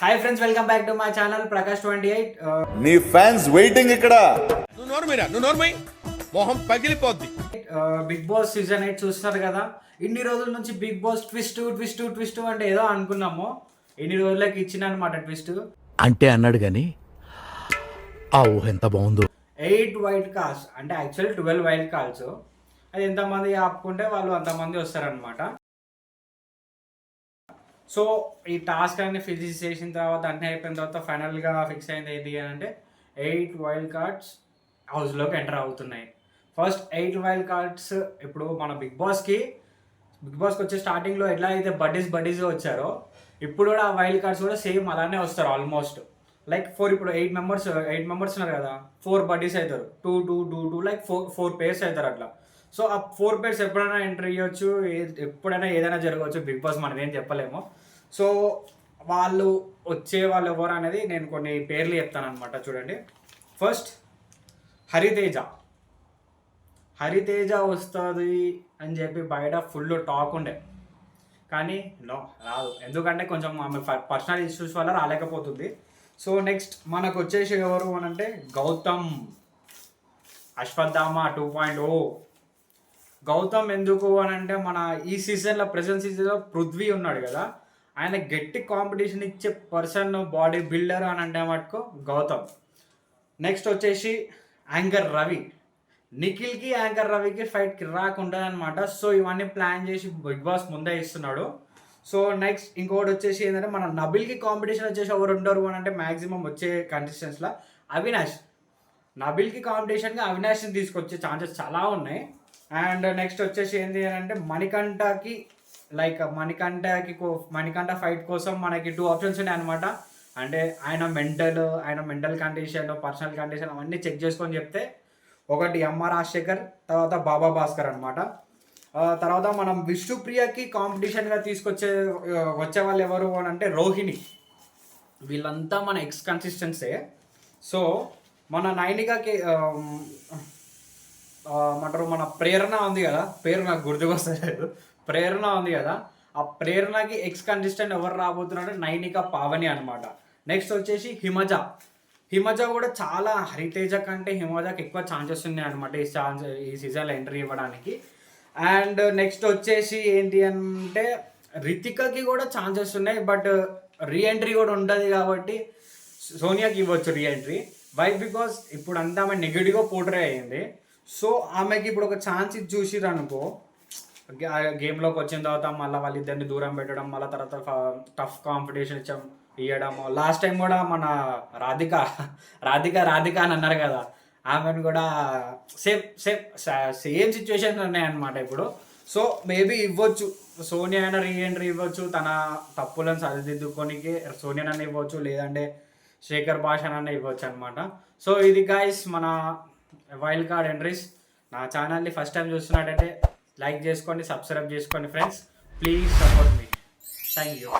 Hi friends, welcome back to my channel Prakash 28. నీ fans waiting ఇక్కడ. నువ్వు నోర్మై మొహం పగిలిపోద్ది. బిగ్ బాస్ సీజన్ 8 చూస్తున్నారు కదా. ఇన్ని రోజుల నుంచి బిగ్ బాస్ ట్విస్ట్ అంటే ఏదో అనుకున్నాము. ఇన్ని రోజులకి ఇచ్చిన అనమాట ట్విస్ట్. అంటే అన్నాడు కానీ ఆ ఊహ ఎంత బాగుందో. 8 వైల్డ్ కార్డ్స్ అంటే యాక్చువల్లీ 12 వైల్డ్ కార్డ్స్. అది ఎంతమంది ఆపుకుంటే వాళ్ళు అంతమంది వస్తారనమాట. సో ఈ టాస్క్ అన్ని ఫినిష్ చేసిన తర్వాత అన్నీ అయిపోయిన తర్వాత ఫైనల్గా ఫిక్స్ అయింది ఏంటి అని అంటే 8 వైల్డ్ కార్డ్స్ హౌస్లోకి ఎంటర్ అవుతున్నాయి. ఫస్ట్ 8 వైల్డ్ కార్డ్స్ ఇప్పుడు మన బిగ్ బాస్కి వచ్చే స్టార్టింగ్లో ఎట్లా అయితే బడ్డీస్ వచ్చారో ఇప్పుడు కూడా ఆ వైల్డ్ కార్డ్స్ కూడా సేమ్ అలానే వస్తారు ఆల్మోస్ట్. లైక్ 4 ఇప్పుడు 8 మెంబర్స్ ఉన్నారు కదా, 4 బడ్డీస్ అవుతారు. 2 లైక్ 4 పేర్స్ అవుతారు అట్లా. సో ఆ 4 పేర్స్ ఎప్పుడైనా ఎంటర్ అయ్యొచ్చు, ఎప్పుడైనా ఏదైనా జరగవచ్చు. బిగ్ బాస్ మనం ఏం చెప్పలేము. సో వాళ్ళు వచ్చే వాళ్ళు ఎవరు అనేది నేను కొన్ని పేర్లు చెప్తాను అనమాట. చూడండి, ఫస్ట్ హరితేజ వస్తుంది అని చెప్పి బయట ఫుల్ టాక్ ఉండే, కానీ నో రాదు. ఎందుకంటే కొంచెం ఆమె పర్సనల్ ఇష్యూస్ వల్ల రాలేకపోతుంది. సో నెక్స్ట్ మనకు వచ్చేసి ఎవరు అని అంటే గౌతమ్, అశ్వత్థామ 2.0. గౌతమ్ ఎందుకు అని అంటే మన ఈ సీజన్లో ప్రెజెంట్ సీజన్లో పృథ్వీ ఉన్నాడు కదా, ఆయన గట్టి కాంపిటీషన్ ఇచ్చే పర్సన్, బాడీ బిల్డర్ అని అంటే మటుకు గౌతమ్. నెక్స్ట్ వచ్చేసి యాంకర్ రవి. నిఖిల్కి యాంకర్ రవికి ఫైట్కి రాకుంటుంది అనమాట. సో ఇవన్నీ ప్లాన్ చేసి బిగ్ బాస్ ముందే ఇస్తున్నాడు. సో నెక్స్ట్ ఇంకోటి వచ్చేసి ఏంటంటే మన నబిల్కి కాంపిటీషన్ వచ్చేసి ఎవరు ఉండరు అని అంటే మ్యాక్సిమం వచ్చే కంటెస్టెంట్స్లో అవినాష్. నబిల్కి కాంపిటీషన్గా అవినాష్ని తీసుకొచ్చే ఛాన్సెస్ చాలా ఉన్నాయి. అండ్ నెక్స్ట్ వచ్చేసి ఏంటి అని అంటే మణికంఠకి, లైక్ మణికంఠ ఫైట్ కోసం మనకి 2 ఆప్షన్స్ ఉన్నాయి అనమాట. అంటే ఆయన మెంటల్ కండిషన్, పర్సనల్ కండిషన్ అవన్నీ చెక్ చేసుకొని చెప్తే ఒకటి ఎంఆర్ రాజశేఖర్, తర్వాత బాబా భాస్కర్ అనమాట. తర్వాత మనం విష్ణుప్రియకి కాంపిటీషన్గా వచ్చే వాళ్ళు ఎవరు అని అంటే రోహిణి. వీళ్ళంతా మన ఎక్స్ కన్సిస్టెన్సే. సో మన నైనికాకి అంటారు మన ప్రేరణ ఉంది కదా, పేరు నాకు గుర్తుకొస్తలేదు, ప్రేరణ ఉంది కదా, ఆ ప్రేరణకి ఎక్స్ కంటెస్టెంట్ ఎవరు రాబోతున్నారంటే నైనిక పావని అనమాట. నెక్స్ట్ వచ్చేసి హిమజ కూడా చాలా హరితేజ కంటే హిమజకి ఎక్కువ ఛాన్సెస్ ఉన్నాయి అనమాట ఈ సీజన్లో ఎంట్రీ ఇవ్వడానికి. అండ్ నెక్స్ట్ వచ్చేసి ఏంటి అంటే రితికకి కూడా ఛాన్సెస్ ఉన్నాయి, బట్ రీఎంట్రీ కూడా ఉంటుంది కాబట్టి సోనియాకి ఇవ్వచ్చు రీఎంట్రీ. వై బికాస్ ఇప్పుడు అంతా ఆమె నెగిటివ్గా పోర్ట్రే అయ్యింది. సో ఆమెకి ఇప్పుడు ఒక ఛాన్స్ ఇచ్చి చూసిరు అనుకో, గేమ్లోకి వచ్చిన తర్వాత మళ్ళీ వాళ్ళిద్దరిని దూరం పెట్టడం, మళ్ళీ తర్వాత టఫ్ కాంపిటీషన్ ఇవ్వడము. లాస్ట్ టైం కూడా మన రాధిక అని అన్నారు కదా, ఆమెను కూడా సేమ్ సిచ్యువేషన్స్ ఉన్నాయన్నమాట ఇప్పుడు. సో మేబీ ఇవ్వచ్చు, సోనియా అయినా రీఎంట్రీ ఇవ్వచ్చు, తన తప్పులను సరిదిద్దుకోనికి సోనియానైనా ఇవ్వచ్చు, లేదంటే శేఖర్ భాషనైనా ఇవ్వచ్చు అనమాట. సో ఇది గైస్ మన వైల్డ్ కార్డ్ ఎంట్రీస్. నా ఛానల్ని ఫస్ట్ టైం చూస్తున్నట్టయితే లైక్ చేసుకోండి, సబ్స్క్రైబ్ చేసుకోండి friends. Please support me. Thank you.